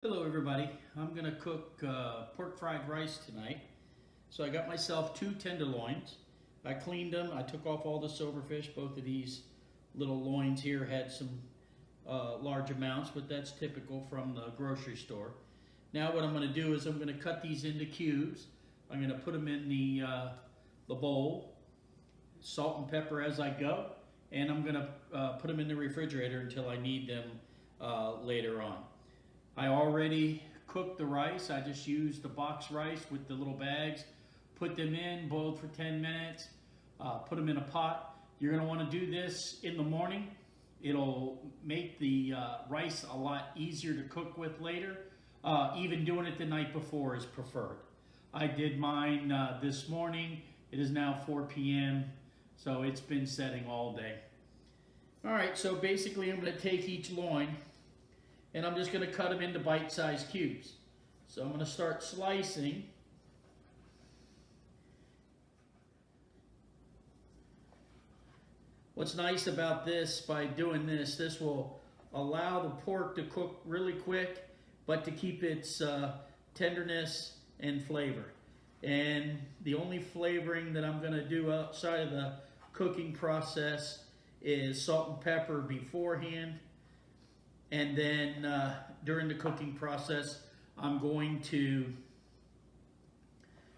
Hello everybody, I'm going to cook pork fried rice tonight. So I got myself two tenderloins. I cleaned them, I took off all the silverfish. Both of these little loins here had some large amounts, but that's typical from the grocery store. Now what I'm going to do is I'm going to cut these into cubes. I'm going to put them in the bowl, salt and pepper as I go, and I'm going to put them in the refrigerator until I need them later on. I already cooked the rice. I just used the box rice with the little bags, put them in, boiled for 10 minutes, put them in a pot. You're going to want to do this in the morning. It'll make the rice a lot easier to cook with later. Even doing it the night before is preferred. I did mine this morning. It is now 4 p.m., so it's been setting all day. All right, so basically I'm going to take each loin and I'm just going to cut them into bite-sized cubes. So I'm going to start slicing. What's nice about this, by doing this, this will allow the pork to cook really quick, but to keep its tenderness and flavor. And the only flavoring that I'm going to do outside of the cooking process is salt and pepper beforehand. And then during the cooking process, I'm going to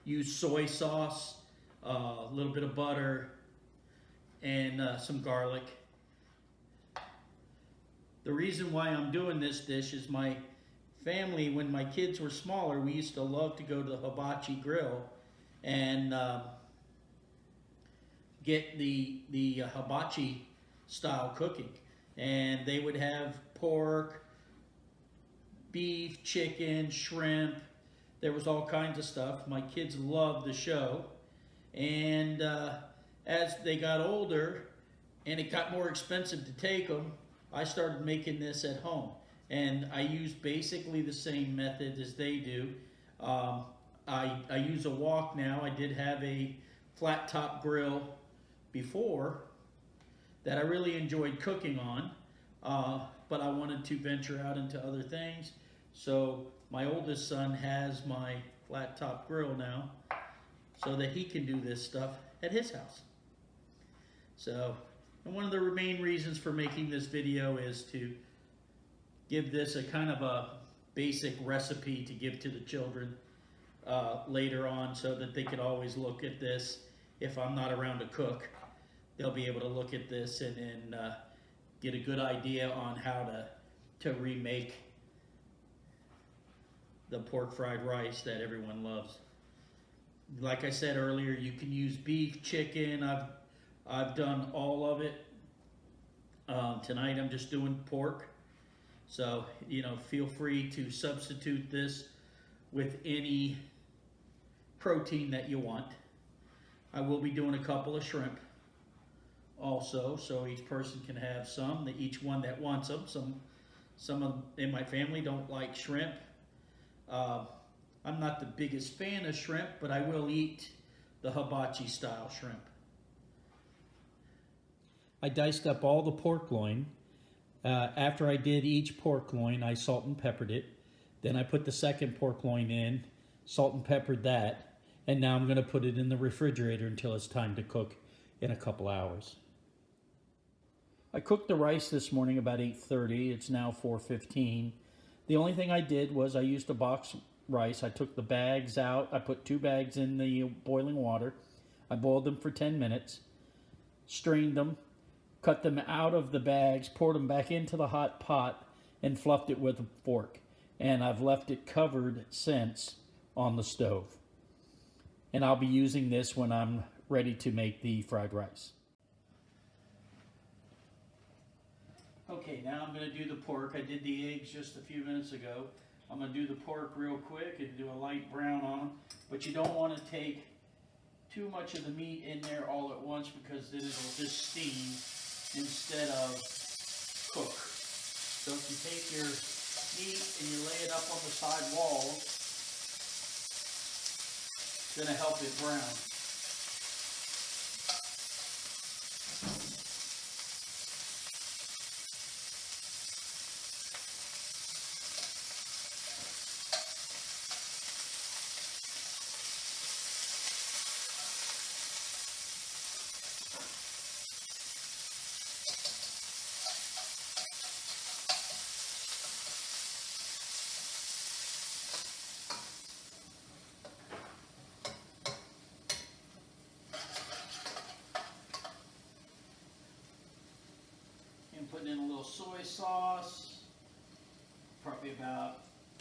use soy sauce, a little bit of butter, and some garlic. The reason why I'm doing this dish is my family, when my kids were smaller, we used to love to go to the hibachi grill and get the hibachi style cooking. And they would have pork, beef, chicken, shrimp. There was all kinds of stuff. My kids loved the show. And as they got older and it got more expensive to take them, I started making this at home. And I used basically the same method as they do. I use a wok now. I did have a flat top grill before that I really enjoyed cooking on, but I wanted to venture out into other things. So my oldest son has my flat top grill now so that he can do this stuff at his house. So, and one of the main reasons for making this video is to give this a kind of a basic recipe to give to the children later on, so that they could always look at this. If I'm not around to cook, they'll be able to look at this and get a good idea on how to remake the pork fried rice that everyone loves. Like I said earlier, you can use beef, chicken. I've done all of it. Tonight I'm just doing pork. So, feel free to substitute this with any protein that you want. I will be doing a couple of shrimp also, so each person can have some, each one that wants them. Some of them in my family don't like shrimp. I'm not the biggest fan of shrimp, but I will eat the hibachi style shrimp. I diced up all the pork loin. After I did each pork loin, I salt and peppered it. Then I put the second pork loin in, salt and peppered that, and now I'm going to put it in the refrigerator until it's time to cook in a couple hours. I cooked the rice this morning about 8:30. It's now 4:15. The only thing I did was I used a box rice. I took the bags out. I put 2 bags in the boiling water. I boiled them for 10 minutes, strained them, cut them out of the bags, poured them back into the hot pot, and fluffed it with a fork. And I've left it covered since on the stove. And I'll be using this when I'm ready to make the fried rice. Okay, now I'm going to do the pork. I did the eggs just a few minutes ago. I'm going to do the pork real quick and do a light brown on them. But you don't want to take too much of the meat in there all at once, because then it'll just steam instead of cook. So if you take your meat and you lay it up on the side walls, it's going to help it brown. soy sauce, probably about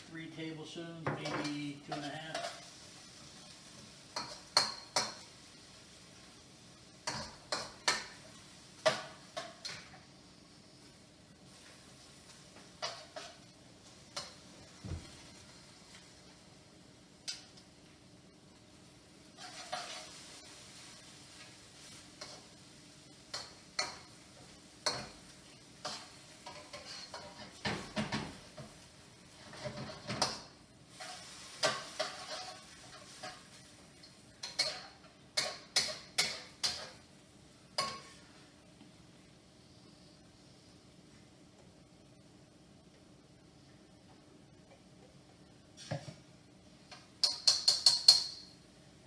3 tablespoons, maybe 2.5.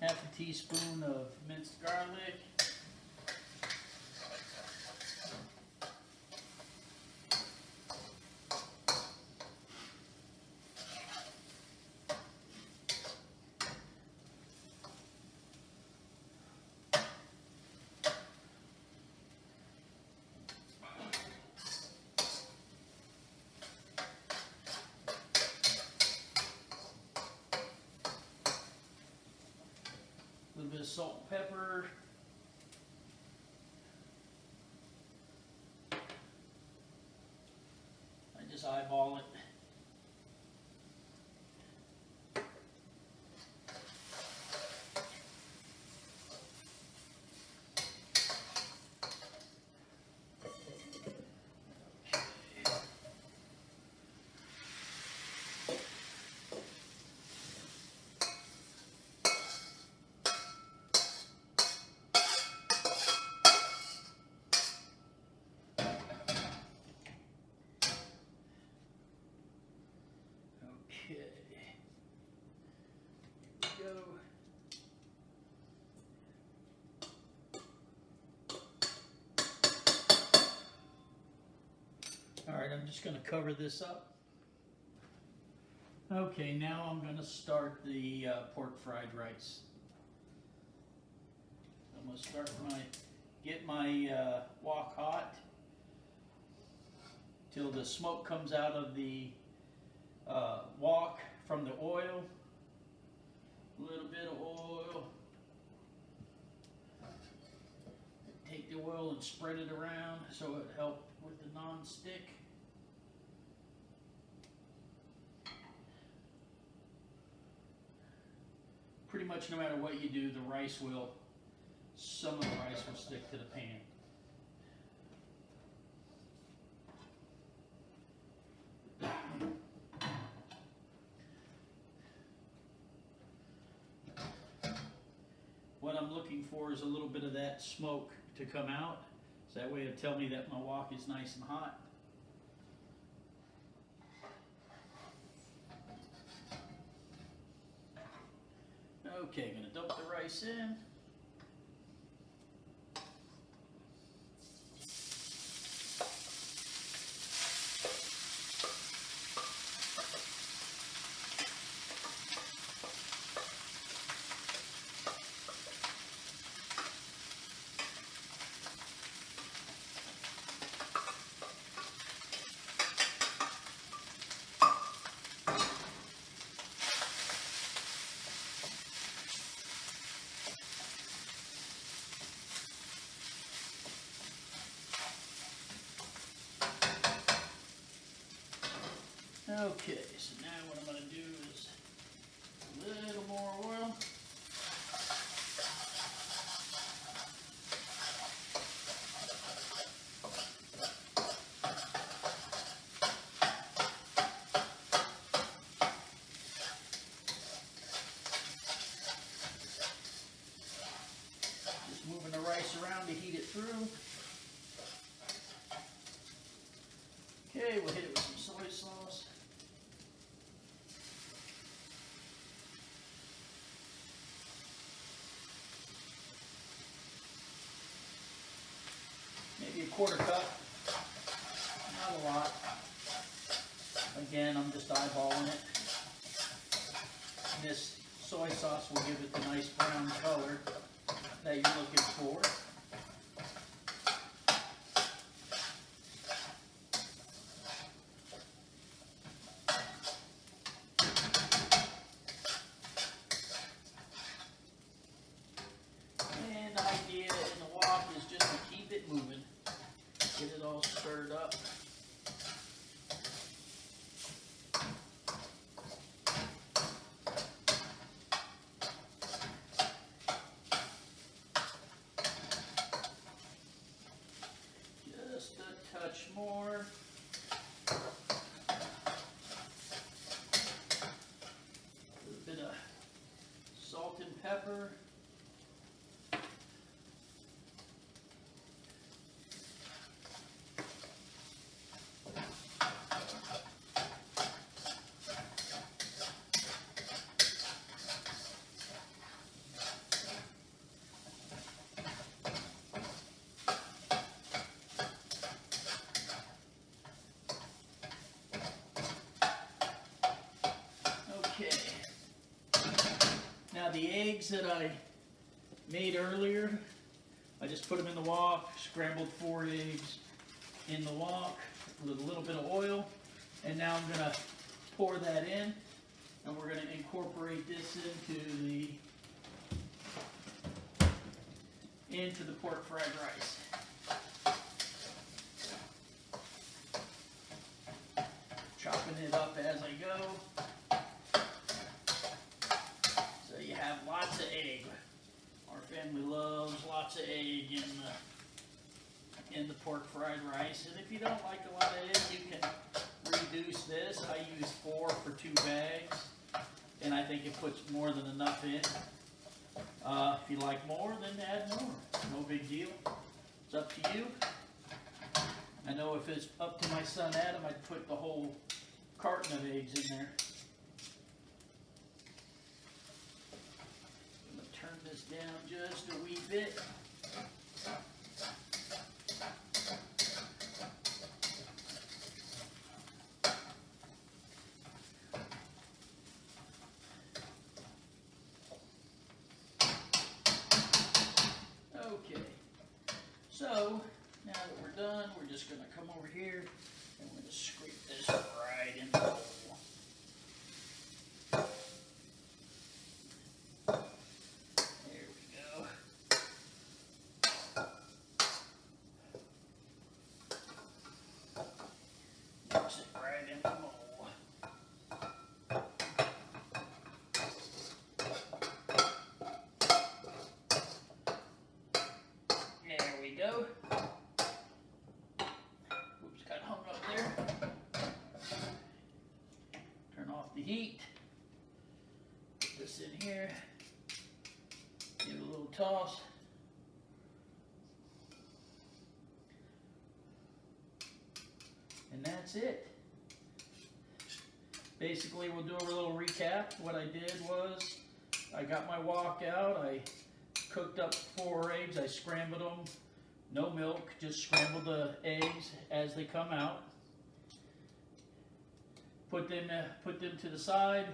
Half a teaspoon of minced garlic. A little bit of salt and pepper. I just eyeball it. Okay, here we go. All right, I'm just going to cover this up. Okay, now I'm going to start the pork fried rice. I'm going to start get my wok hot till the smoke comes out of the wok from the oil. A little bit of oil. Take the oil and spread it around so it helps with the non-stick. Pretty much no matter what you do, some of the rice will stick to the pan. What I'm looking for is a little bit of that smoke to come out, so that way it'll tell me that my wok is nice and hot. Okay, I'm going to dump the rice in. Okay, so now what I'm going to do is a little more oil. Just moving the rice around to heat it through. Okay, we'll hit it with some soy sauce. Maybe a 1/4 cup, not a lot. Again, I'm just eyeballing it. This soy sauce will give it the nice brown color that you're looking for. pepper. Okay. Now the eggs that I made earlier, I just put them in the wok, scrambled 4 eggs in the wok with a little bit of oil, and now I'm gonna pour that in, and we're gonna incorporate this into the pork fried rice. Chopping it up as I go. So you have lots of egg. Our family loves lots of egg in the pork fried rice. And if you don't like a lot of egg, you can reduce this. I use 4 for 2 bags, and I think it puts more than enough in. If you like more, then add more. No big deal. It's up to you. I know if it's up to my son Adam, I'd put the whole carton of eggs in there. I'm going to turn this down just a wee bit. Okay, so now that we're done, we're just going to come over here and we're going to scrape this right in the bowl. There we go. Mix it right in the bowl. There we go. Oops, got hung up there. Turn off the heat. Put this in here. Give it a little toss. And that's it. Basically, we'll do a little recap. What I did was, I got my wok out. I cooked up 4 eggs. I scrambled them. No milk, just scramble the eggs as they come out. Put them to the side,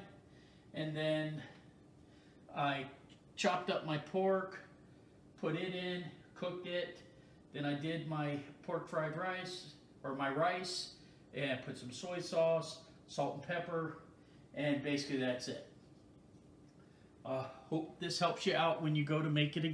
and then I chopped up my pork, put it in, cooked it. Then I did my pork fried rice, or my rice, and put some soy sauce, salt and pepper, and basically that's it. Hope this helps you out when you go to make it again.